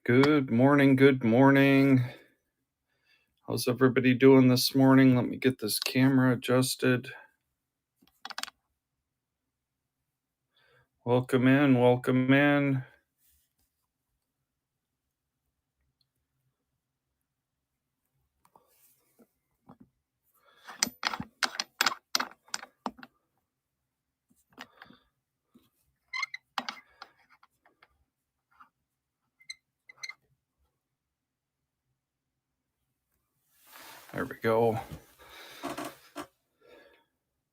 Good morning. Good morning. How's everybody doing this morning? Let me get this camera adjusted. Welcome in. Welcome in. There we go.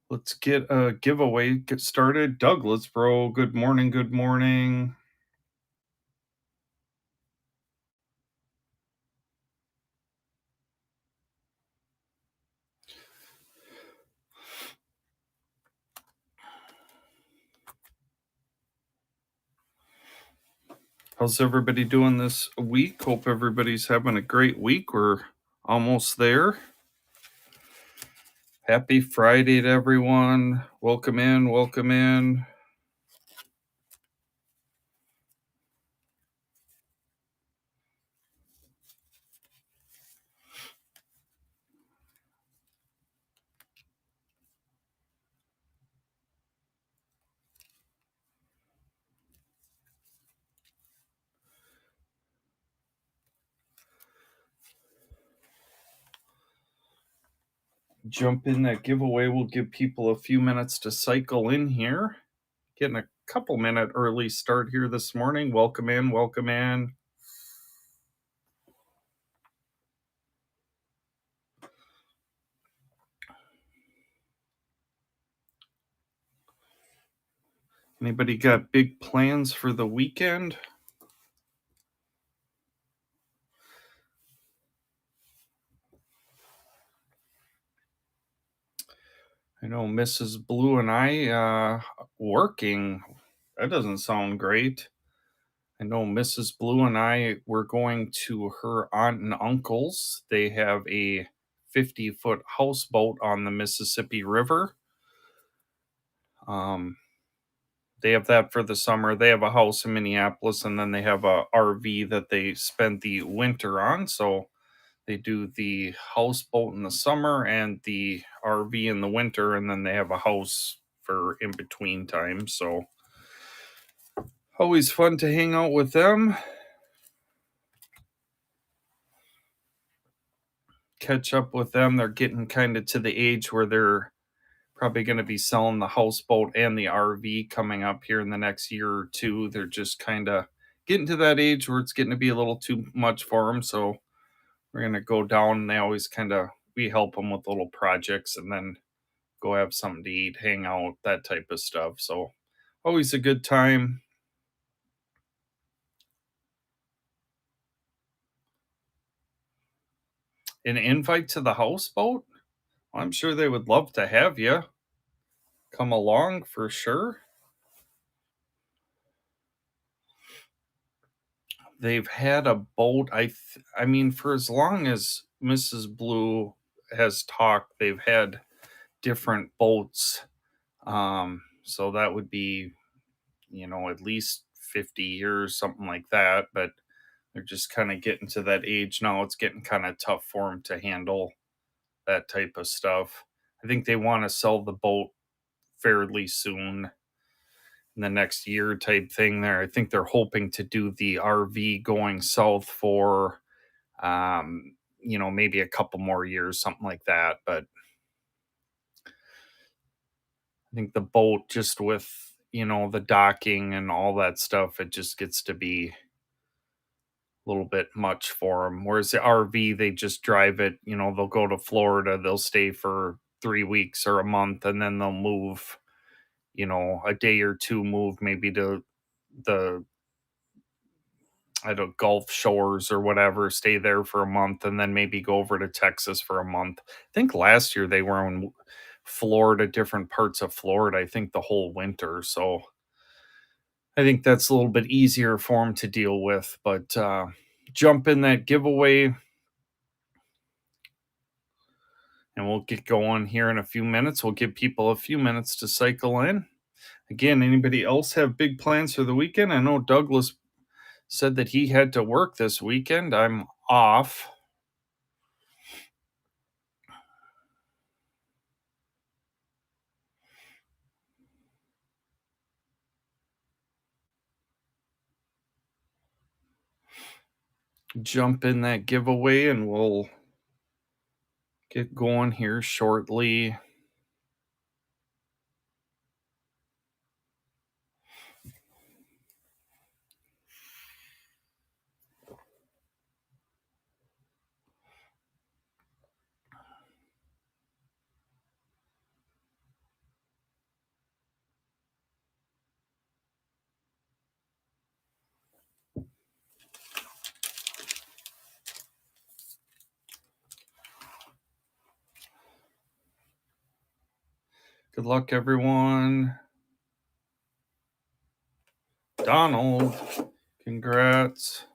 Let's get a giveaway get started. Douglas, bro. Good morning. Good morning. How's everybody doing this week? Hope everybody's having a great week. We're almost there. Happy Friday to everyone. Welcome in. Welcome in. Jump in that giveaway. We'll give people a few minutes to cycle in here. Getting a couple minute early start here this morning. Welcome in. Welcome in. Anybody got big plans for the weekend? I know Mrs. Blue and I working. That doesn't sound great. I know Mrs. Blue and I were going to her aunt and uncle's. They have a 50-foot houseboat on the Mississippi River. They have that for the summer. They have a house in Minneapolis, and then they have a RV that they spend the winter on. So they do the houseboat in the summer and the RV in the winter, and then they have a house for in between time. So always fun to hang out with them, catch up with them. They're getting kind of to the age where they're probably going to be selling the houseboat and the RV coming up here in the next year or two. They're just kind of getting to that age where it's getting to be a little too much for them. So we're going to go down, and they always kind of, we help them with little projects and then go have something to eat, hang out, that type of stuff. So always a good time. An invite to the houseboat? I'm sure they would love to have you come along for sure. They've had a boat. I mean, for as long as Mrs. Blue has talked, they've had different boats. So that would be, at least 50 years, something like that. But they're just kind of getting to that age now. It's getting kind of tough for them to handle that type of stuff. I think they want to sell the boat fairly soon in the next year type thing there. I think they're hoping to do the RV going south for maybe a couple more years, something like that. But I think the boat just with, the docking and all that stuff, it just gets to be a little bit much for them. Whereas the RV, they just drive it, they'll go to Florida, they'll stay for 3 weeks or a month, and then they'll move, a day or two, move maybe to the, I don't Gulf Shores or whatever, stay there for a month, and then maybe go over to Texas for a month. I think last year they were in Florida, different parts of Florida, I think the whole winter. So I think that's a little bit easier for them to deal with. But jump in that giveaway and we'll get going here in a few minutes. We'll give people a few minutes to cycle in. Again, anybody else have big plans for the weekend? I know Douglas said that he had to work this weekend. I'm off. Jump in that giveaway and we'll get going here shortly. Good luck, everyone. Donald, congrats.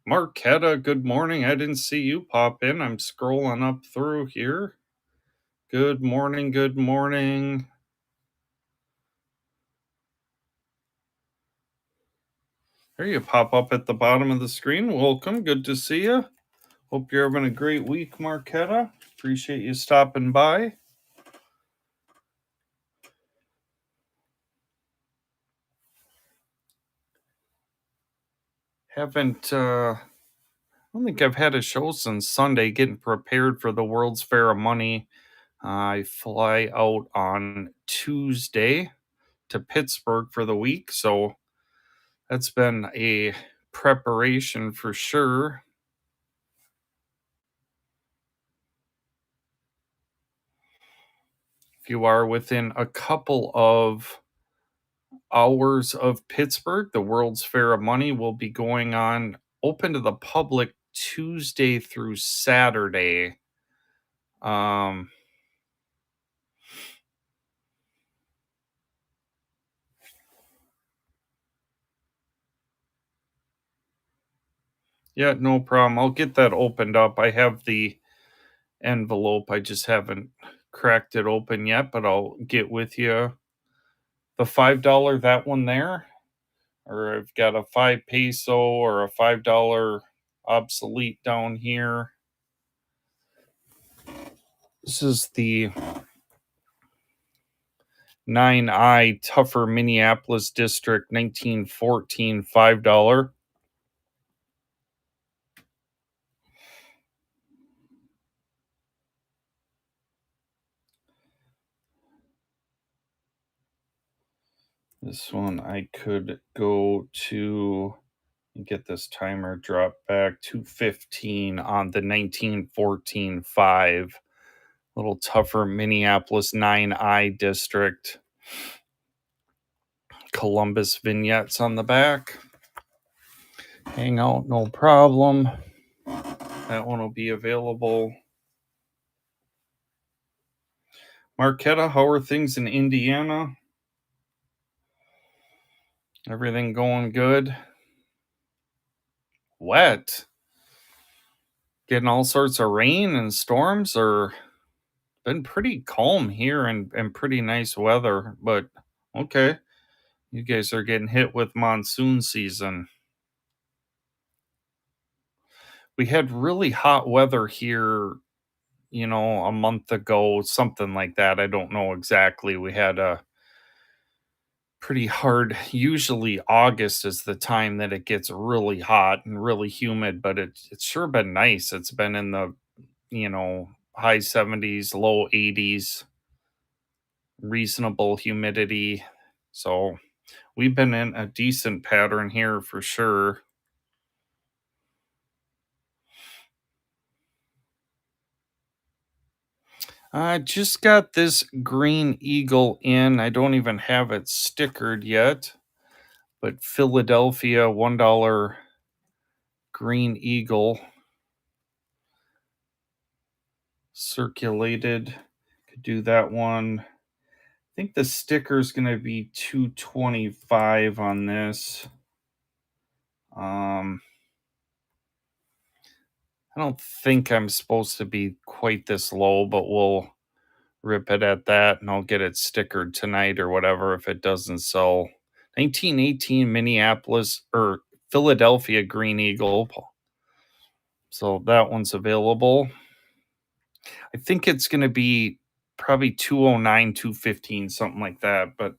Marquetta, good morning. I didn't see you pop in. I'm scrolling up through here. Good morning. Good morning. There you pop up at the bottom of the screen. Welcome. Good to see you. Hope you're having a great week, Marquetta. Appreciate you stopping by. I don't think I've had a show since Sunday getting prepared for the World's Fair of Money. I fly out on Tuesday to Pittsburgh for the week, so that's been a preparation for sure. If you are within a couple of hours of Pittsburgh, the World's Fair of Money will be going on open to the public Tuesday through Saturday. Um, yeah, no problem. I'll get that opened up. I have the envelope. I just haven't cracked it open yet, but I'll get with you. The $5, that one there, or I've got a 5 peso or a $5 obsolete down here. This is the 9I Tougher Minneapolis District 1914 $5. This one I could go to get this timer dropped back to 15 on the 1914 5. Little tougher Minneapolis 9I district. Columbus vignettes on the back. Hang out, no problem. That one will be available. Marquetta, how are things in Indiana? Everything going good? Wet? Getting all sorts of rain and storms, or been pretty calm here and pretty nice weather, but okay. You guys are getting hit with monsoon season. We had really hot weather here, a month ago, something like that. I don't know exactly. We had a pretty hard, usually August is the time that it gets really hot and really humid, but it's sure been nice. It's been in the, high 70s, low 80s, reasonable humidity. So we've been in a decent pattern here for sure. I just got this green eagle in. I don't even have it stickered yet, but Philadelphia $1 green eagle circulated. Could do that one. I think the sticker is going to be 225 on this. I don't think I'm supposed to be quite this low, but we'll rip it at that and I'll get it stickered tonight or whatever if it doesn't sell. 1918 Minneapolis or Philadelphia Green Eagle. So that one's available. I think it's going to be probably 209, 215, something like that. But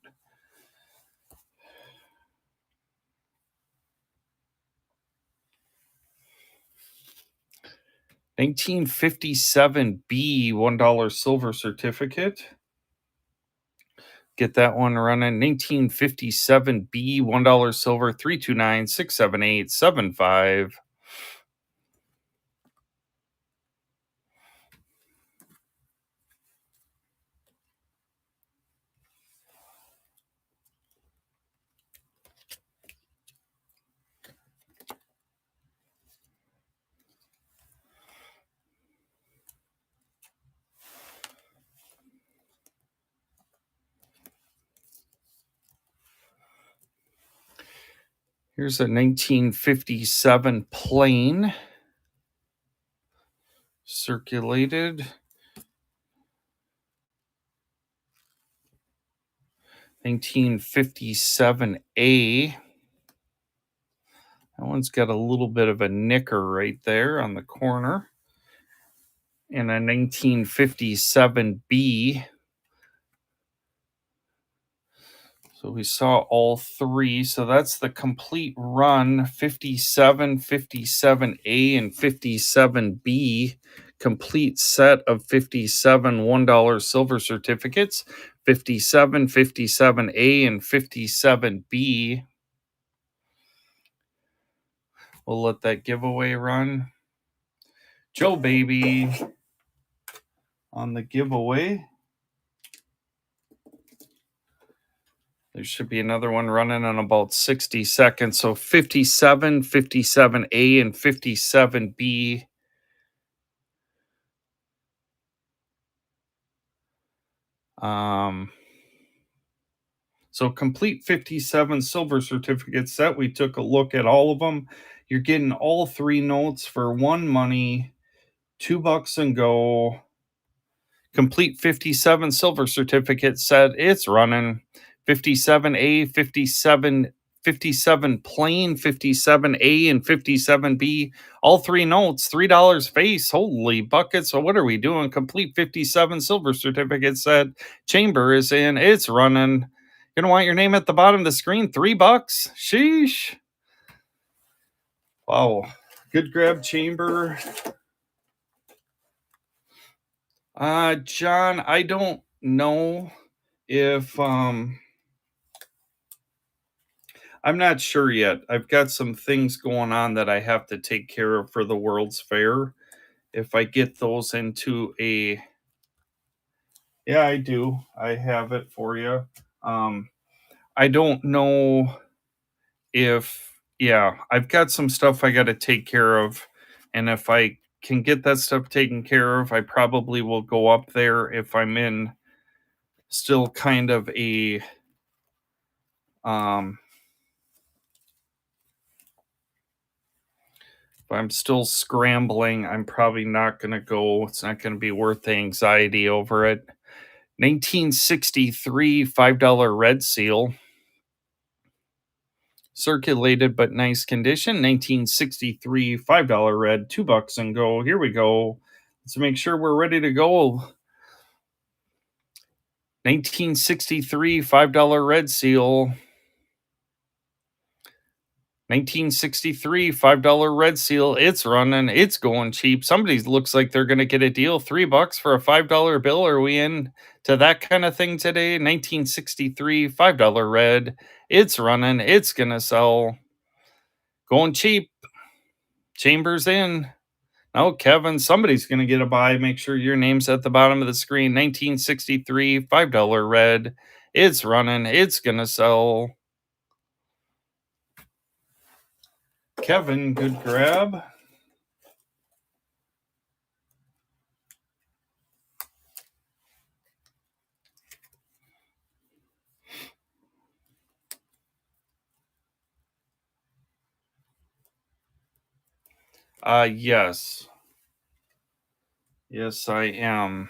1957 B $1 silver certificate. Get that one running. 1957 B $1 silver 329 678 75. Here's a 1957 plain circulated. 1957A. That one's got a little bit of a nicker right there on the corner. And a 1957B. So we saw all three. So that's the complete run 57, 57A, and 57B. Complete set of 57 $1 silver certificates 57, 57A, and 57B. We'll let that giveaway run. Joe Baby on the giveaway. There should be another one running in about 60 seconds. So 57, 57A, and 57B. So complete 57 silver certificate set. We took a look at all of them. You're getting all three notes for one money, $2 and go. Complete 57 silver certificate set. It's running 57A, 57 plain, 57A, and 57B. All three notes, $3 face. Holy buckets. So what are we doing? Complete 57 silver certificate set. Chamber is in. It's running. You're going to want your name at the bottom of the screen. $3. Sheesh. Wow. Good grab, Chamber. John, I don't know if I'm not sure yet. I've got some things going on that I have to take care of for the World's Fair. If I get those into a Yeah, I do. I have it for you. I don't know if I've got some stuff I got to take care of, and if I can get that stuff taken care of, I probably will go up there if I'm in still kind of a if I'm still scrambling, I'm probably not going to go. It's not going to be worth the anxiety over it. 1963 $5 red seal. Circulated but nice condition. 1963 $5 red, $2 and go. Here we go. Let's make sure we're ready to go. 1963 $5 red seal. 1963 $5 red seal. It's running. It's going cheap. Somebody looks like they're going to get a deal. $3 for a $5 bill. Are we in to that kind of thing today? 1963 $5 red. It's running. It's going to sell. Going cheap. Chambers in. Oh, Kevin, somebody's going to get a buy. Make sure your name's at the bottom of the screen. 1963 $5 red. It's running. It's going to sell. Kevin, good grab. Yes. Yes, I am.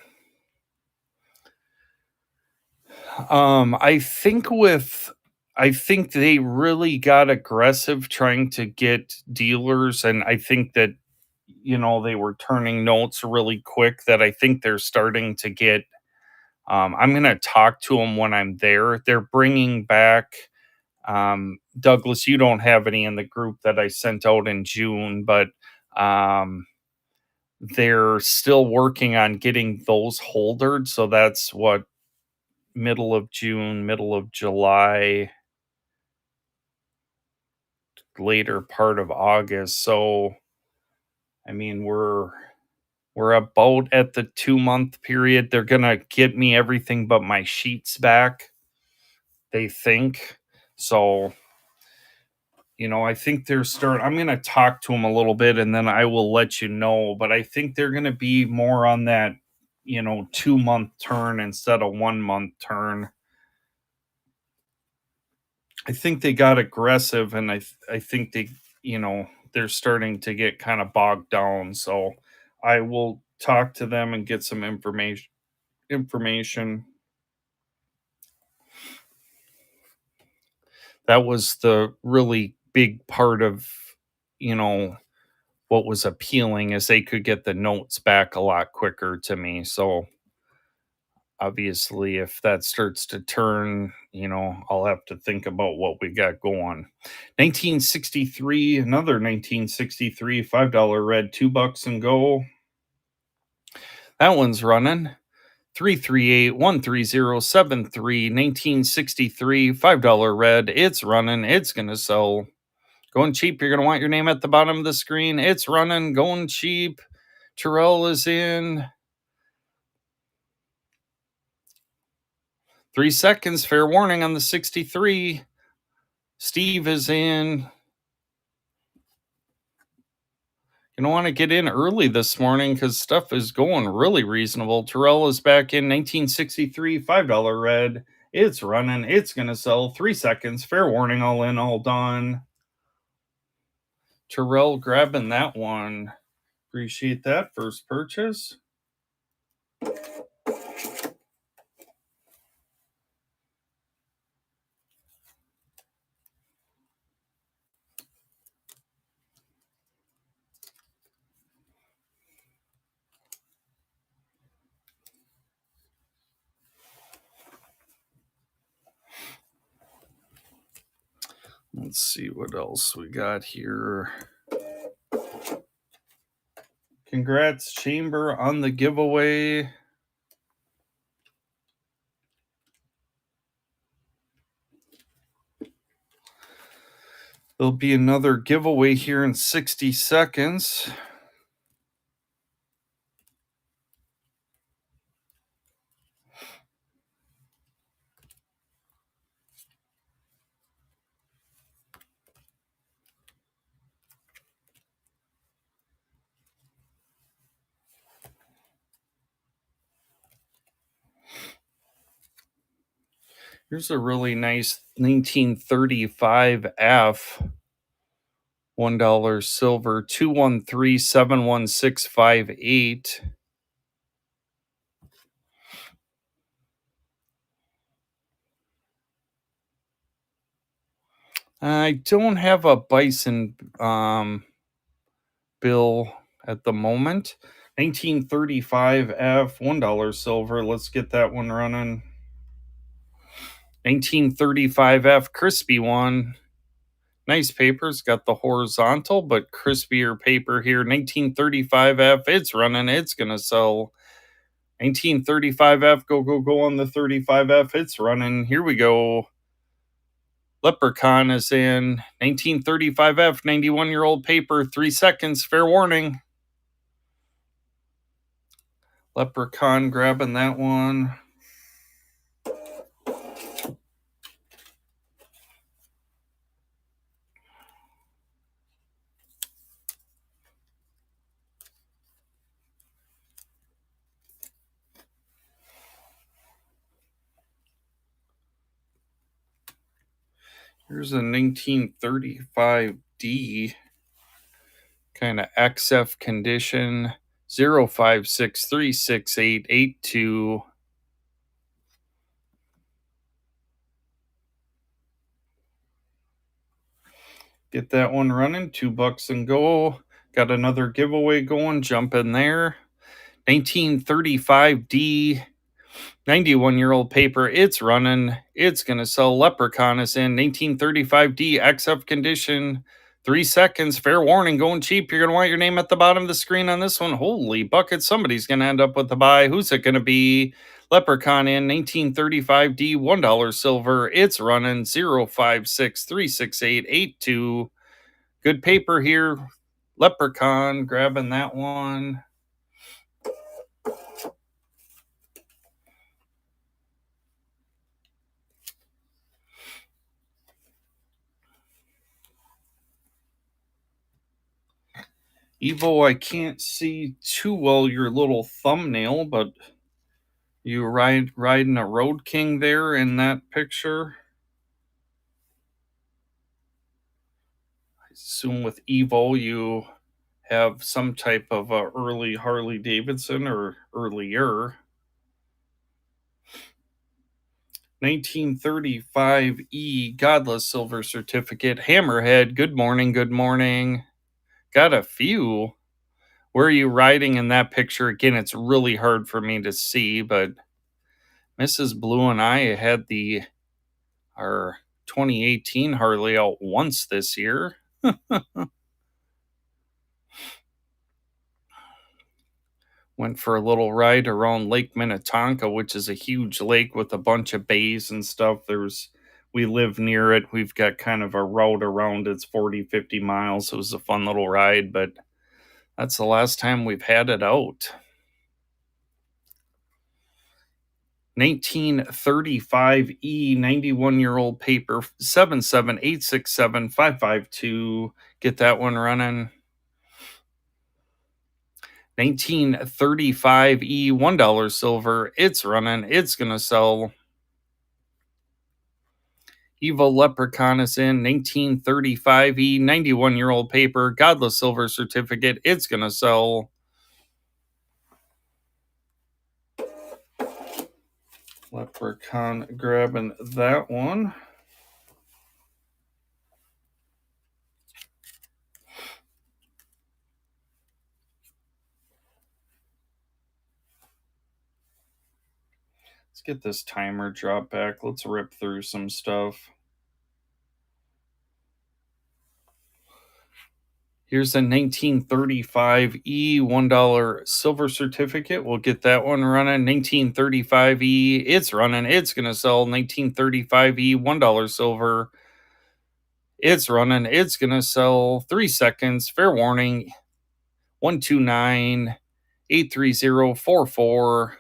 Um, I think with I think they really got aggressive trying to get dealers, and I think that they were turning notes really quick that I think they're starting to get. I'm going to talk to them when I'm there. They're bringing back Douglas. You don't have any in the group that I sent out in June, but um, they're still working on getting those holdered. So that's what, middle of June, middle of July, later part of August. So I mean, we're about at the 2-month period. They're gonna get me everything but my sheets back, they think. So, I think I'm gonna talk to them a little bit and then I will let you know. But I think they're gonna be more on that, 2-month turn instead of 1-month turn. I think they got aggressive, and I think they're starting to get kind of bogged down. So I will talk to them and get some information. That was the really big part of, you know, what was appealing is they could get the notes back a lot quicker to me. So obviously if that starts to turn, I'll have to think about what we got going. 1963, another 1963 $5 red, $2 and go. That one's running. 338-13073, 1963 $5 red. It's running. It's gonna sell. Going cheap. You're gonna want your name at the bottom of the screen. It's running. Going cheap. Terrell is in. 3 seconds. Fair warning on the 63. Steve is in. You don't want to get in early this morning because stuff is going really reasonable. Terrell is back in. 1963 $5 red. It's running. It's going to sell. 3 seconds. Fair warning. All in, all done. Terrell grabbing that one. Appreciate that. First purchase. Let's see what else we got here. Congrats, Chamber, on the giveaway. There'll be another giveaway here in 60 seconds. Here's a really nice 1935 F, $1 silver, 213-71658. I don't have a bison bill at the moment. 1935 F, $1 silver. Let's get that one running. 1935 F, crispy one. Nice papers, got the horizontal but crispier paper here. 1935 F, it's running, it's gonna sell. 1935 F, go, go, go on the 35 F, it's running. Here we go. Leprechaun is in. 1935 F, 91-year-old paper, 3 seconds, fair warning. Leprechaun grabbing that one. Here's a 1935 D, kind of XF condition, 056368882. Get that one running. $2 and go. Got another giveaway going. Jump in there. 1935D 91-year-old paper. It's running. It's going to sell. Leprechaun is in. 1935D XF condition. 3 seconds. Fair warning. Going cheap. You're going to want your name at the bottom of the screen on this one. Holy bucket. Somebody's going to end up with the buy. Who's it going to be? Leprechaun in. 1935D $1 silver. It's running. 056368882. Good paper here. Leprechaun grabbing that one. Evo, I can't see too well your little thumbnail, but you riding a Road King there in that picture. I assume with Evo you have some type of early Harley Davidson or earlier. 1935 Godless Silver Certificate. Hammerhead, good morning, good morning. Got a few. Where are you riding in that picture? Again, it's really hard for me to see, but Mrs. Blue and I had our 2018 Harley out once this year. Went for a little ride around Lake Minnetonka, which is a huge lake with a bunch of bays and stuff. We live near it. We've got kind of a route around. It's 40, 50 miles. It was a fun little ride, but that's the last time we've had it out. 1935E 91-year-old paper. 77867-552. Get that one running. 1935E $1 silver. It's running. It's gonna sell. Evil Leprechaun is in. 1935E 91-year-old paper. Godless silver certificate. It's gonna sell. Leprechaun grabbing that one. Let's get this timer drop back. Let's rip through some stuff. Here's a 1935E $1 silver certificate. We'll get that one running. 1935E. It's running. It's going to sell. 1935E $1 silver. It's running. It's going to sell. 3 seconds. Fair warning. 129-830-44.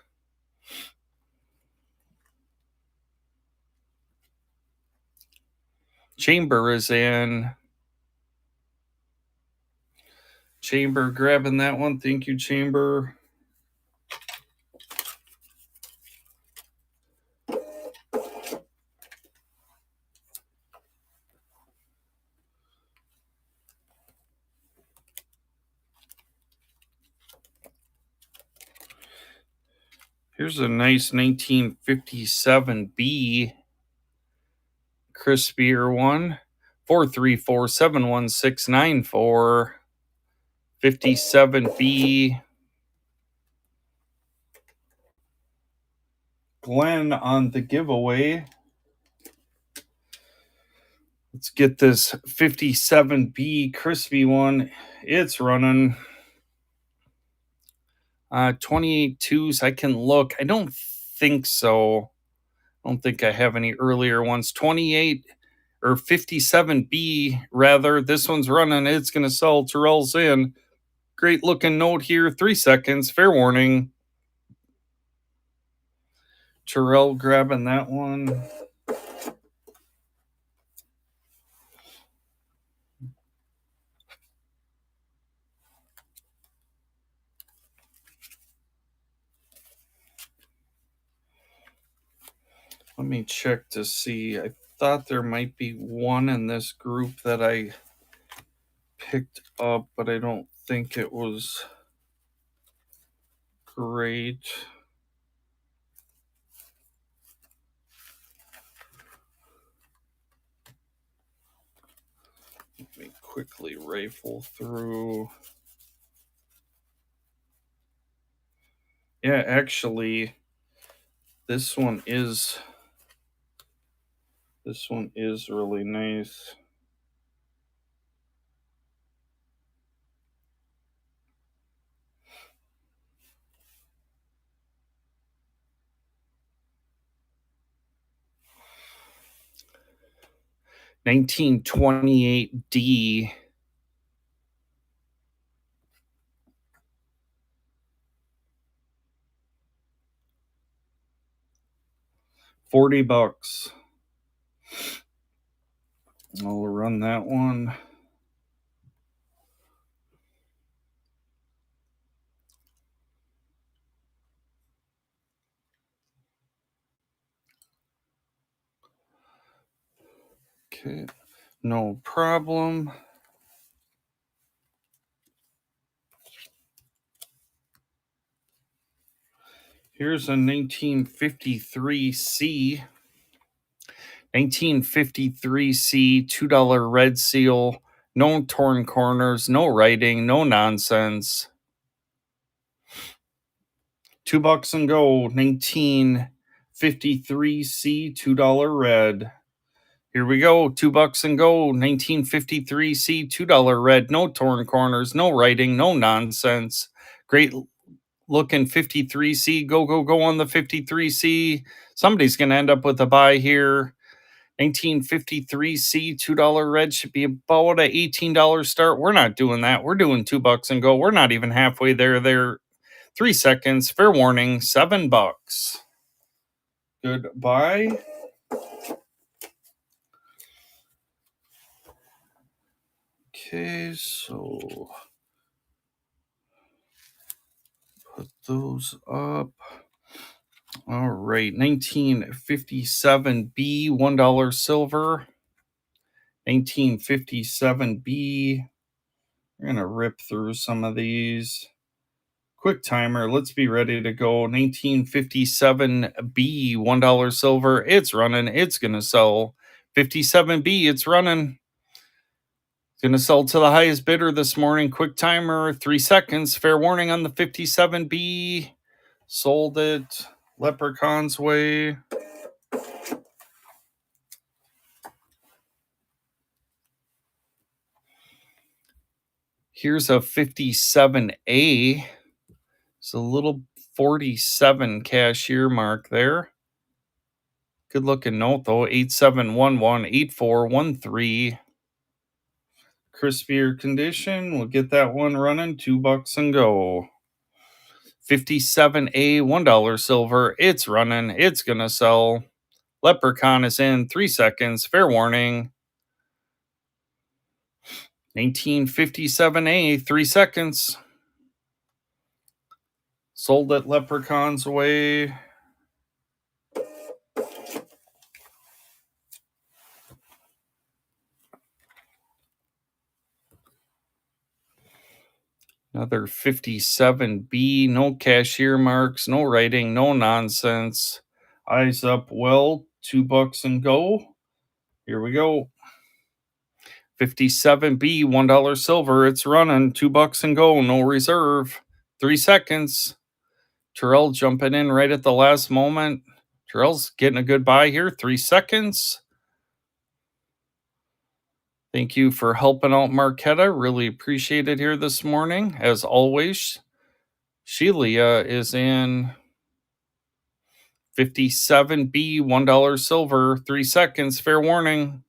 Chamber is in. Chamber grabbing that one. Thank you, Chamber. Here's a nice 1957B crispier one. 434-71694. 57B. Glenn on the giveaway. Let's get this 57B crispy one. It's running. 28 twos. I can look. I don't think so. I don't think I have any earlier ones. 28 or 57B rather. This one's running. It's going to sell. Terrell's in. Great looking note here. 3 seconds. Fair warning. Terrell grabbing that one. Let me check to see. I thought there might be one in this group that I picked up, but I don't think it was Great. Let me quickly rifle through. Yeah, actually, this one is really nice. $1928D. $40. I'll run that one. Okay, no problem. Here's a 1953C. 1953C, $2 red seal. No torn corners, no writing, no nonsense. $2 and go. 1953C, $2 red. Here we go. $2 and go. 1953C, $2 red. No torn corners, no writing, no nonsense. Great looking 53C. Go, go, go on the 53C. Somebody's going to end up with a buy here. 1953C, $2 red should be about a $18 start. We're not doing that. We're doing $2 and go. We're not even halfway there. There, 3 seconds. Fair warning, $7. Goodbye. Okay, so put those up. All right, 1957B, $1 silver. 1957B. We're going to rip through some of these. Quick timer. Let's be ready to go. 1957B, $1 silver. It's running. It's going to sell. 57B, it's running. Going to sell to the highest bidder this morning. Quick timer, 3 seconds. Fair warning on the 57B. Sold it. Leprechaun's way. Here's a 57A. It's a little 47 cashier mark there. Good looking note though. 87118413. Crispier condition. We'll get that one running. $2 and go. 57A, $1 silver. It's running. It's going to sell. Leprechaun is in 3 seconds. Fair warning. 1957A, 3 seconds. Sold at Leprechaun's way. Another 57B, no cashier marks, no writing, no nonsense. Eyes up well, $2 and go. Here we go. 57B, $1 silver. It's running, $2 and go, no reserve. 3 seconds. Terrell jumping in right at the last moment. Terrell's getting a good buy here. 3 seconds. Thank you for helping out Marquetta. Really appreciate it here this morning. As always, Shelia is in 57B, $1 silver, 3 seconds. Fair warning.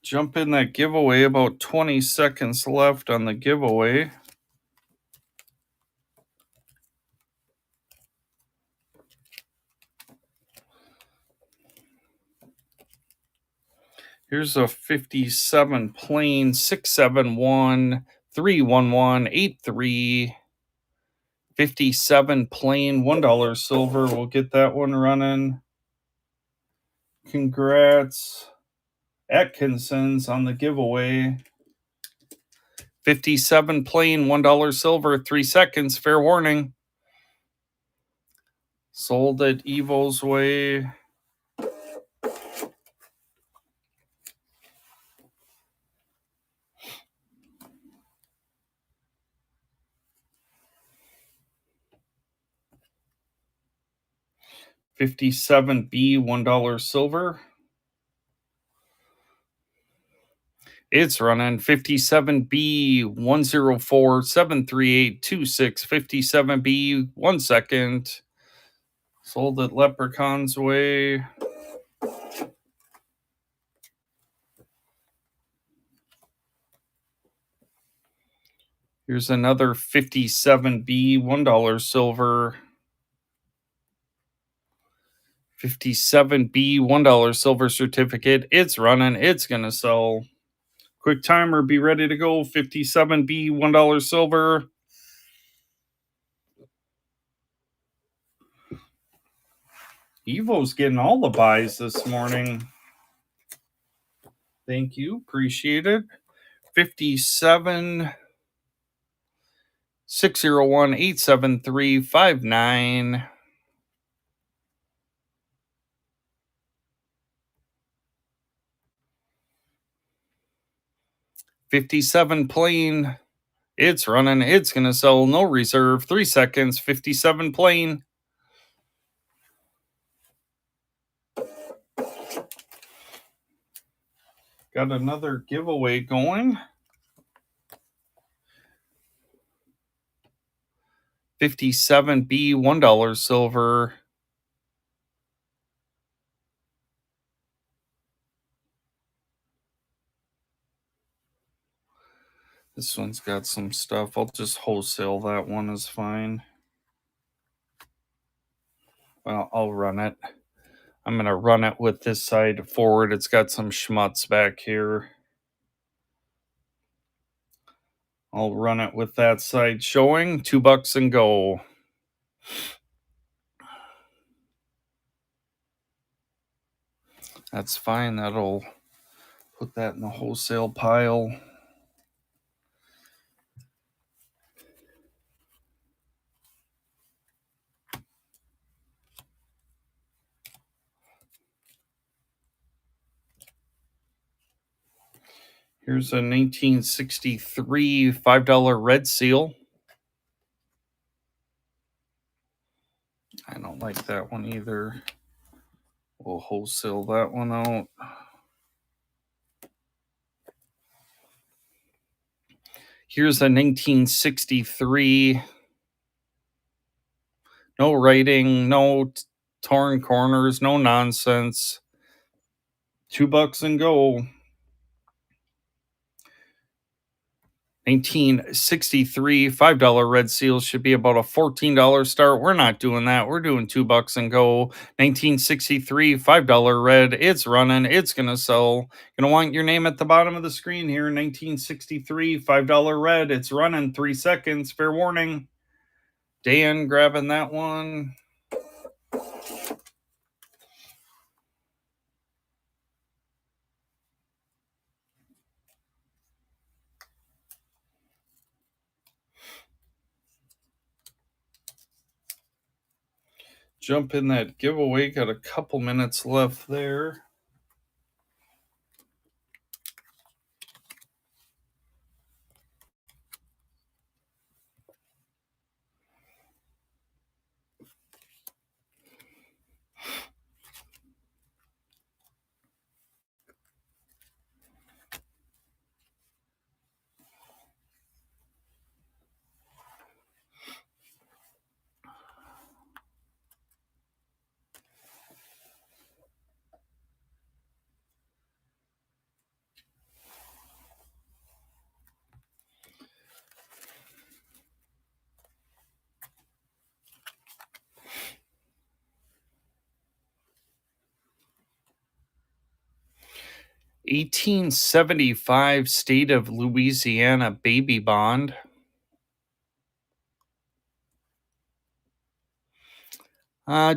Jump in that giveaway. About 20 seconds left on the giveaway. Here's a 57 plain 671 31183. 57 plain, $1 silver. We'll get that one running. Congrats, Atkinson's on the giveaway. 57 plain, $1 silver, 3 seconds. Fair warning. Sold at Evo's way. $57B, $1 silver. It's running. 57B, 104 738 26. 57B, 1 second. Sold at Leprechaun's way. Here's another 57B, $1 silver. 57B, $1 silver certificate. It's running. It's going to sell. Quick timer, be ready to go. 57B, $1 silver. Evo's getting all the buys this morning. Thank you. Appreciate it. 57 601 873 59. 57 plain. It's running. It's going to sell. No reserve. 3 seconds. 57 plain. Got another giveaway going. 57B, $1 silver. This one's got some stuff. I'll just wholesale that one is fine. Well, I'll run it. I'm going to run it with this side forward. It's got some schmutz back here. I'll run it with that side showing. $2 and go. That's fine. That'll put that in the wholesale pile. Here's a 1963 $5 red seal. I don't like that one either. We'll wholesale that one out. Here's a 1963. No writing, no torn corners, no nonsense. $2 and go. 1963 $5 red seal should be about a $14 start. We're not doing that. We're doing $2 and go. 1963 $5 red. It's running. It's gonna sell. Gonna want your name at the bottom of the screen here. 1963 $5 red. It's running. 3 seconds. Fair warning. Dan grabbing that one. Jump in that giveaway. Got a couple minutes left there. $1875 State of Louisiana baby bond.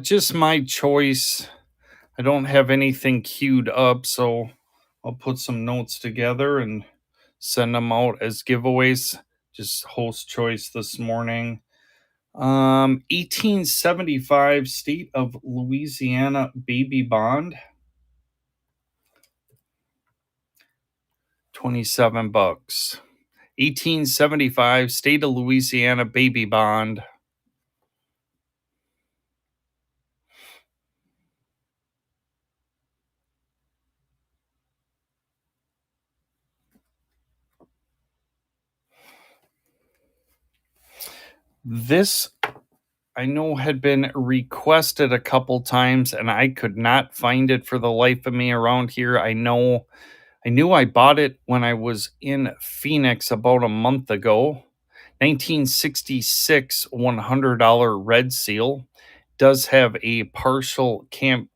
Just my choice. I don't have anything queued up, so I'll put some notes together and send them out as giveaways. Just host choice this morning. 1875 State of Louisiana baby bond, $27. 1875 State of Louisiana baby bond. This I know had been requested a couple times and I could not find it for the life of me around here. I knew I bought it when I was in Phoenix about a month ago. 1966 $100 red seal does have a partial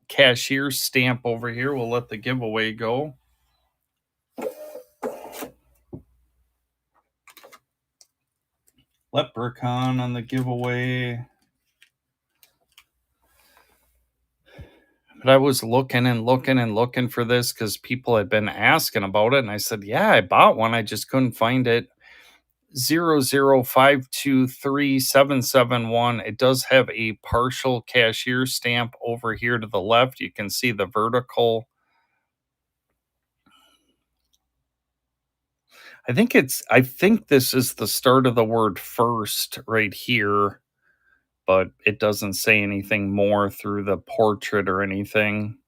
cashier stamp over here. We'll let the giveaway go. Leprechaun on the giveaway. But I was looking and looking and looking for this because people had been asking about it. And I said, yeah, I bought one. I just couldn't find it. 005237771. It does have a partial cashier stamp over here to the left. You can see the vertical. I think this is the start of the word first right here, but it doesn't say anything more through the portrait or anything.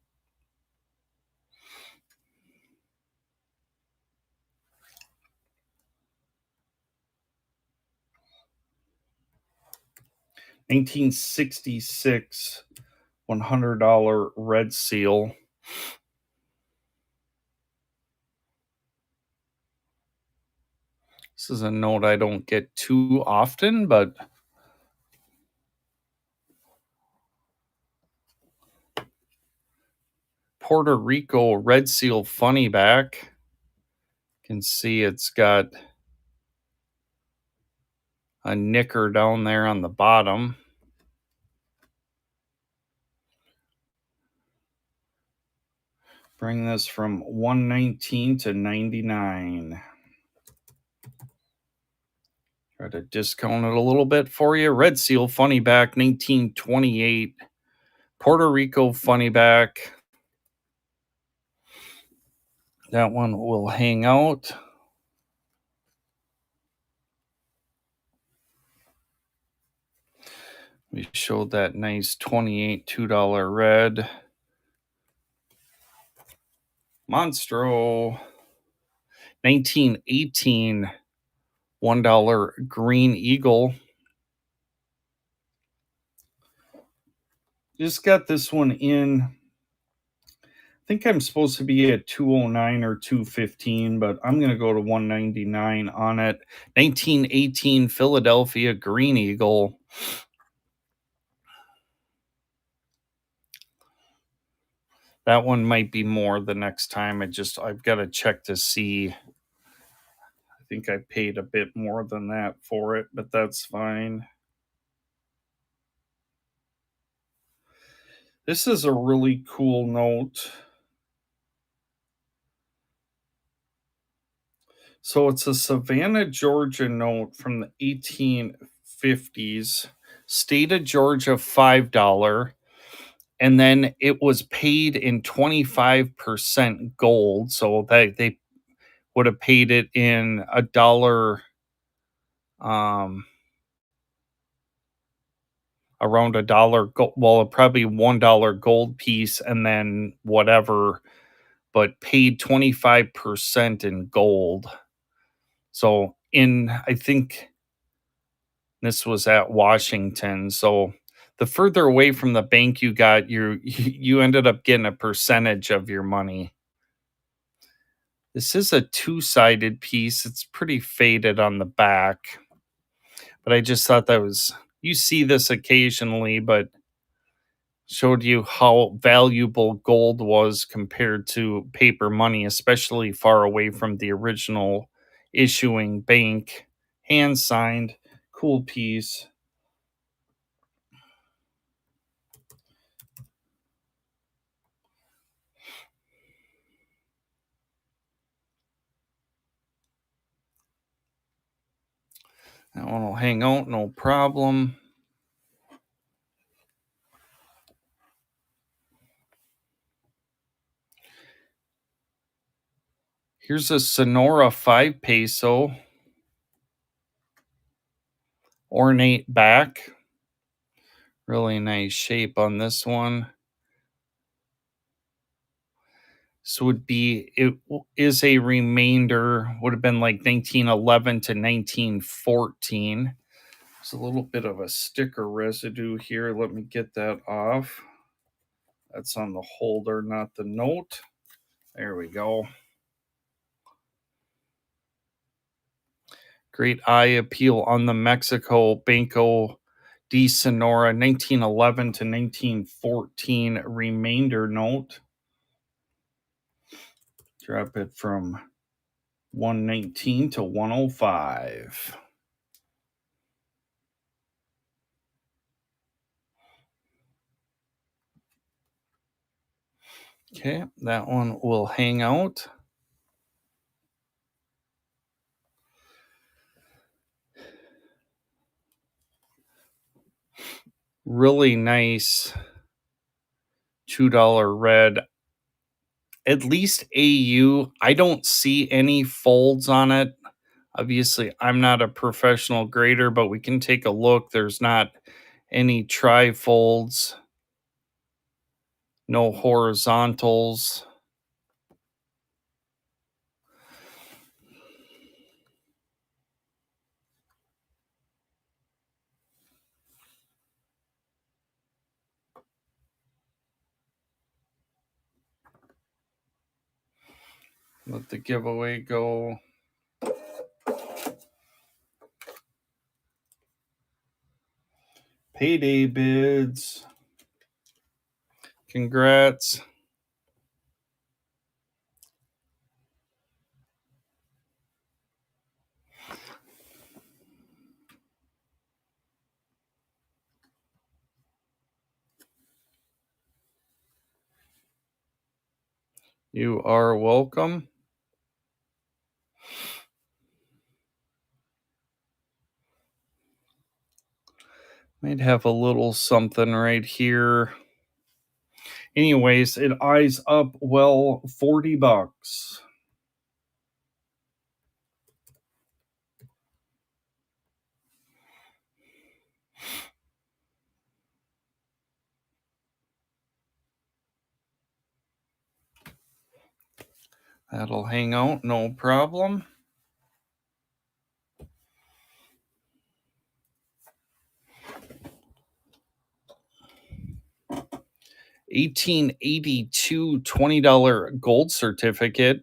$1966 $100 red seal. This is a note I don't get too often, but Puerto Rico red seal funny back. You can see it's got a nicker down there on the bottom. Bring this from 119 to 99. Try to discount it a little bit for you. Red seal funny back 1928. Puerto Rico funny back. That one will hang out. We showed that nice 28 $2 red. Monstro. 1918 $1 green eagle. Just got this one in. I think I'm supposed to be at 209 or 215, but I'm going to go to 199 on it. 1918 Philadelphia green eagle. That one might be more the next time. I've got to check to see. I think I paid a bit more than that for it, but that's fine. This is a really cool note. So it's a Savannah, Georgia note from the 1850s, state of Georgia $5. And then it was paid in 25% gold. So they would have paid it in a dollar, around a dollar, well, probably $1 gold piece and then whatever, but paid 25% in gold. So I think this was at Washington. So the further away from the bank you got, you ended up getting a percentage of your money. This is a two-sided piece. It's pretty faded on the back. But I just thought you see this occasionally, but showed you how valuable gold was compared to paper money, especially far away from the original issuing bank. Hand signed, cool piece. That one will hang out, no problem. Here's a Sonora 5 peso. Ornate back. Really nice shape on this one. So is a remainder, would have been like 1911 to 1914. There's a little bit of a sticker residue here. Let me get that off. That's on the holder, not the note. There we go. Great eye appeal on the Mexico Banco de Sonora 1911 to 1914 remainder note. Drop it from 119 to 105. Okay, that one will hang out. Really nice $2 red. At least AU. I don't see any folds on it. Obviously, I'm not a professional grader, but we can take a look. There's not any trifolds, no horizontals. Let the giveaway go. Payday bids. Congrats. You are welcome. Might have a little something right here. Anyways, it eyes up well $40. That'll hang out, no problem. $1882 $20 gold certificate.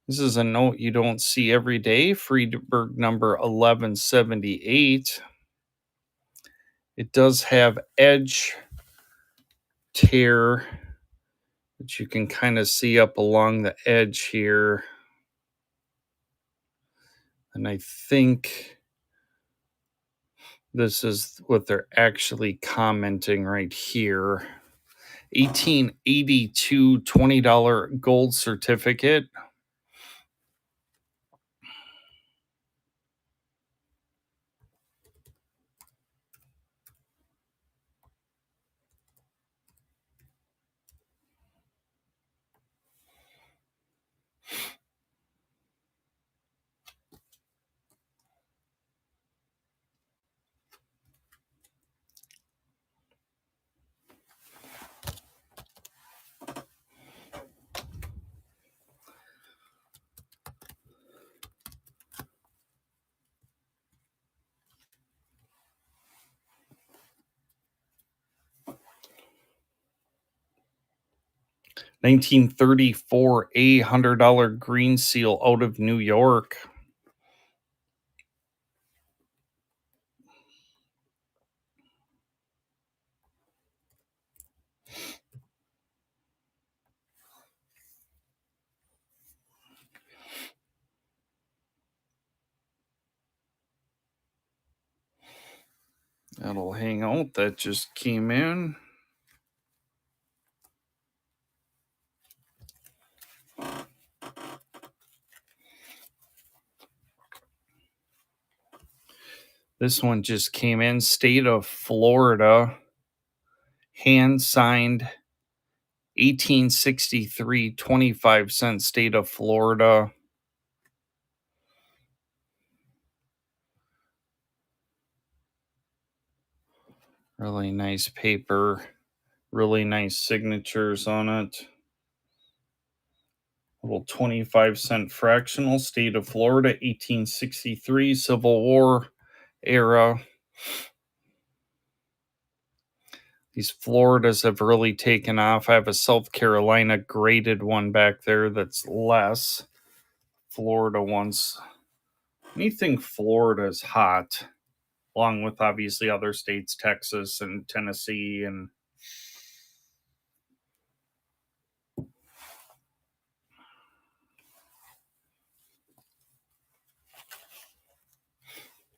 This is a note you don't see every day. Friedberg number 1178. It does have edge tear, which you can kind of see up along the edge here. And I think this is what they're actually commenting right here. 1882 $20 gold certificate. $1934 $100 green seal out of New York. That'll hang out. That just came in. This one just came in. State of Florida, hand signed 1863, 25-cent state of Florida. Really nice paper, really nice signatures on it. Little 25-cent fractional, state of Florida, 1863, Civil War era. These Floridas have really taken off. I have a South Carolina graded one back there that's less. Florida ones. Anything Florida is hot, along with obviously other states, Texas and Tennessee. And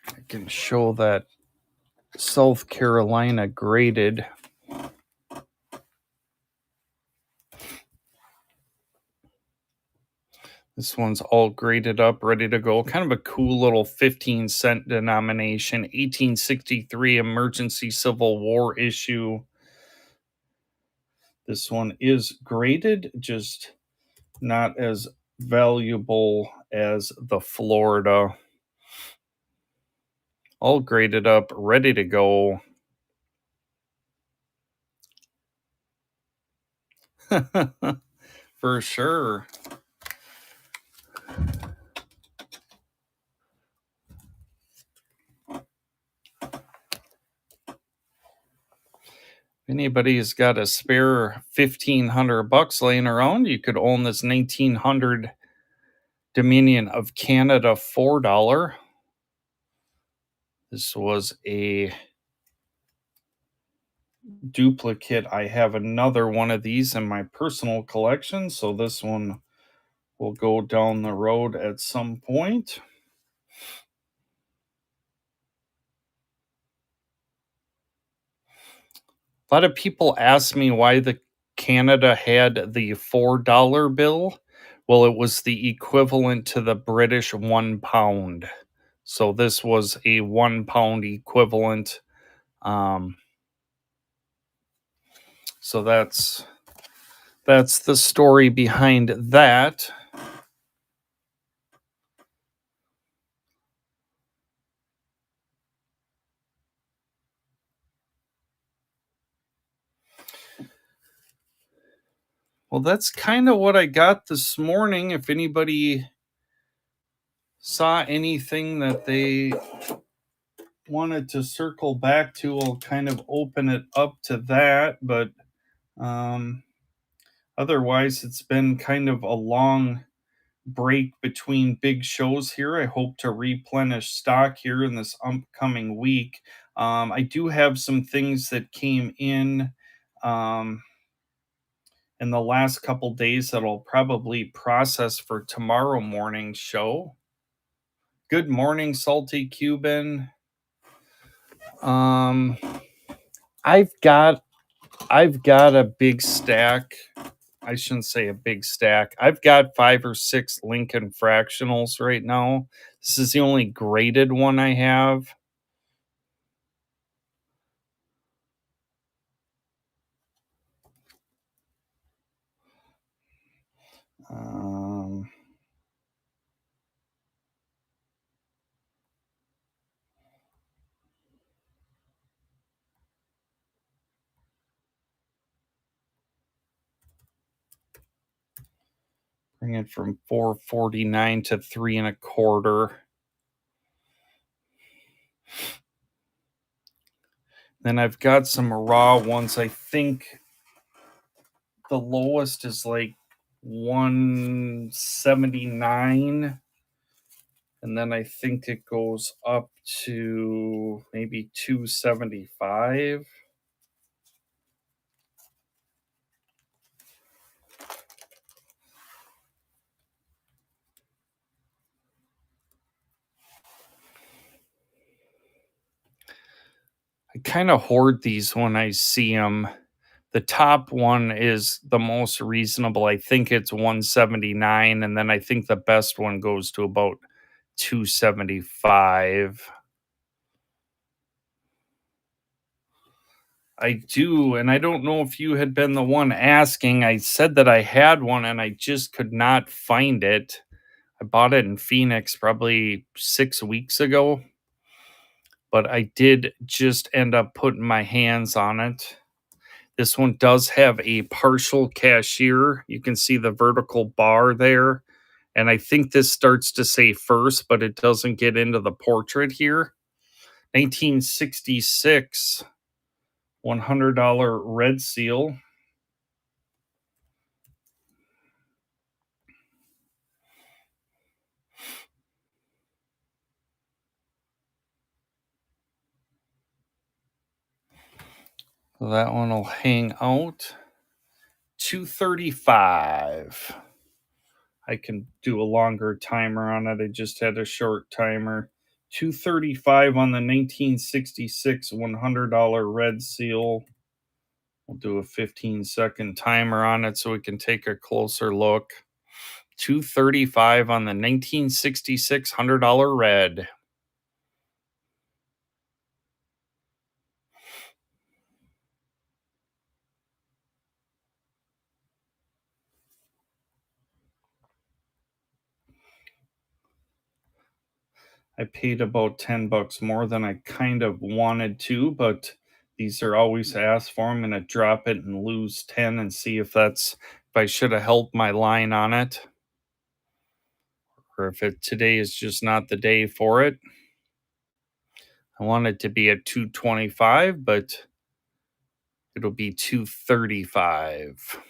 I can show that South Carolina graded. This one's all graded up, ready to go. Kind of a cool little 15-cent denomination. 1863 emergency Civil War issue. This one is graded, just not as valuable as the Florida. All graded up, ready to go. For sure. If anybody's got a spare $1,500 laying around, you could own this 1900 Dominion of Canada $4. This was a duplicate. I have another one of these in my personal collection, so this one will go down the road at some point. A lot of people ask me why the Canada had the $4 bill. Well, it was the equivalent to the British £1. So this was a £1 equivalent. So that's the story behind that. Well, that's kind of what I got this morning. If anybody saw anything that they wanted to circle back to, I'll kind of open it up to that. But otherwise, it's been kind of a long break between big shows here. I hope to replenish stock here in this upcoming week. I do have some things that came um, in the last couple days that I'll probably process for tomorrow morning's show. Good morning, Salty Cuban. I've got a big stack. I shouldn't say a big stack. I've got 5 or 6 Lincoln fractionals right now. This is the only graded one I have. Bring it from 449 to 3 1/4. Then I've got some raw ones. I think the lowest is like 179. And then I think it goes up to maybe 275. I kind of hoard these when I see them. The top one is the most reasonable. I think it's 179, and then I think the best one goes to about 275. I do, and I don't know if you had been the one asking. I said that I had one and I just could not find it. I bought it in Phoenix probably 6 weeks ago, but I did just end up putting my hands on it. This one does have a partial cashier. You can see the vertical bar there. And I think this starts to say first, but it doesn't get into the portrait here. 1966 $100 red seal. So that one will hang out. 235. I can do a longer timer on it. I just had a short timer. 235 on the 1966 $100 red seal. We'll do a 15-second timer on it so we can take a closer look. 235 on the 1966 $100 red. I paid about $10 more than I kind of wanted to, but these are always asked for. I'm going to drop it and lose 10 and see if I should have held my line on it, or if today is just not the day for it. I want it to be at 225, but it'll be 235.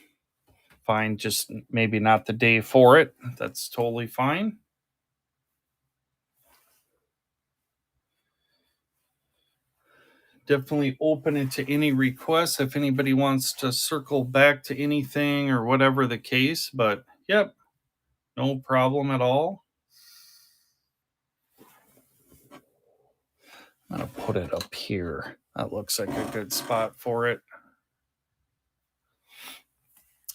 Fine, just maybe not the day for it. That's totally fine. Definitely open it to any requests if anybody wants to circle back to anything or whatever the case. But yep, no problem at all. I'm going to put it up here. That looks like a good spot for it.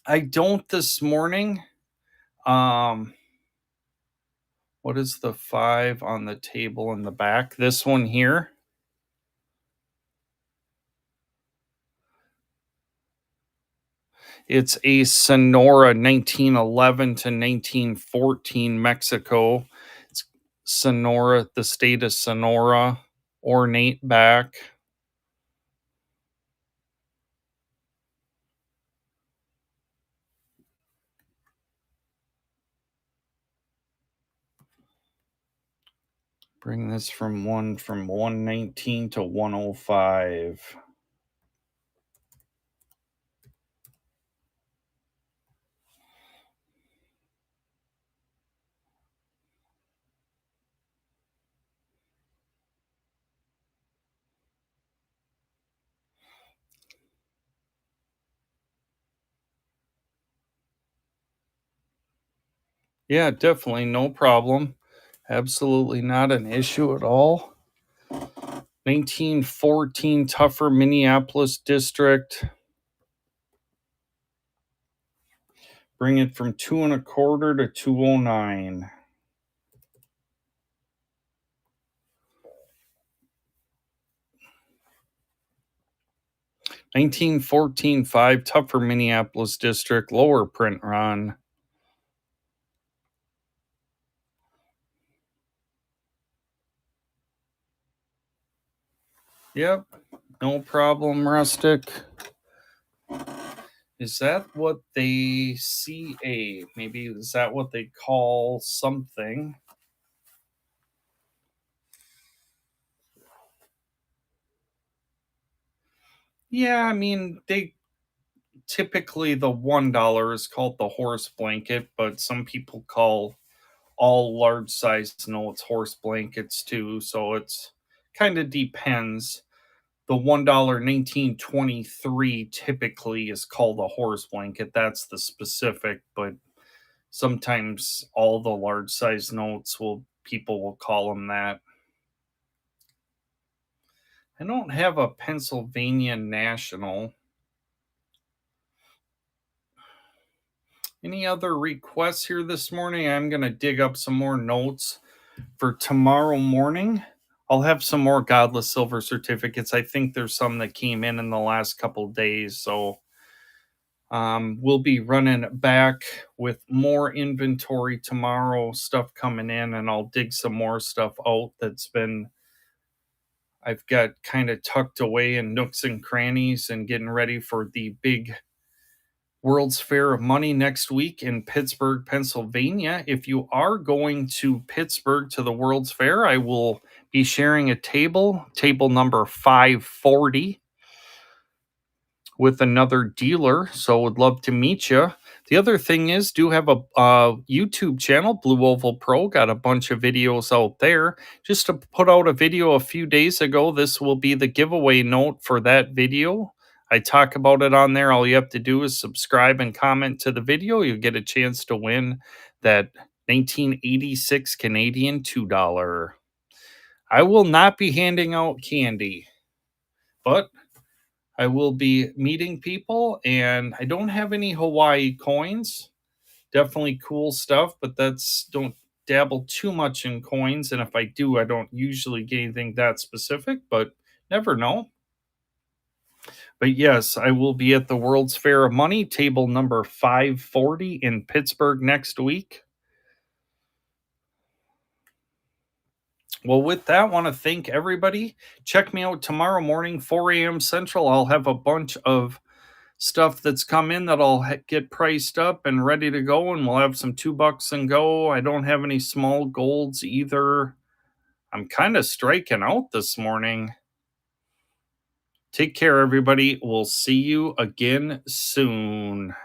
I don't this morning. What is the 5 on the table in the back? This one here. It's a Sonora 1911 to 1914 Mexico. It's Sonora, the state of Sonora, ornate back. Bring this from 119 to 105. Yeah, definitely no problem. Absolutely not an issue at all. 1914 Tougher Minneapolis District. Bring it from 2.25 to 209. 1914 5 Tougher Minneapolis District, lower print run. Yep, no problem, Rustic. Is that what they CA? Maybe is that what they call something? Yeah, I mean, they typically the $1 is called the horse blanket, but some people call all large size notes horse blankets too. So it's kind of depends. The $1 1923 typically is called a horse blanket. That's the specific, but sometimes all the large size notes people will call them that. I don't have a Pennsylvania National. Any other requests here this morning? I'm going to dig up some more notes for tomorrow morning. I'll have some more Godless Silver certificates. I think there's some that came in the last couple days, so we'll be running back with more inventory tomorrow, stuff coming in, and I'll dig some more stuff out that's been I've got kind of tucked away in nooks and crannies and getting ready for the big World's Fair of Money next week in Pittsburgh, Pennsylvania. If you are going to Pittsburgh to the World's Fair, I will be sharing a table number 540, with another dealer. So would love to meet you. The other thing is, do have a YouTube channel, Blue Oval Pro. Got a bunch of videos out there. Just to put out a video a few days ago. This will be the giveaway note for that video. I talk about it on there. All you have to do is subscribe and comment to the video. You'll get a chance to win that 1986 Canadian $2. I will not be handing out candy, but I will be meeting people, and I don't have any Hawaii coins. Definitely cool stuff, but that's don't dabble too much in coins. And if I do, I don't usually get anything that specific, but never know. But yes, I will be at the World's Fair of Money, table number 540 in Pittsburgh next week. Well, with that, I want to thank everybody. Check me out tomorrow morning, 4 a.m. Central. I'll have a bunch of stuff that's come in that I'll get priced up and ready to go, and we'll have some $2 and go. I don't have any small golds either. I'm kind of striking out this morning. Take care, everybody. We'll see you again soon.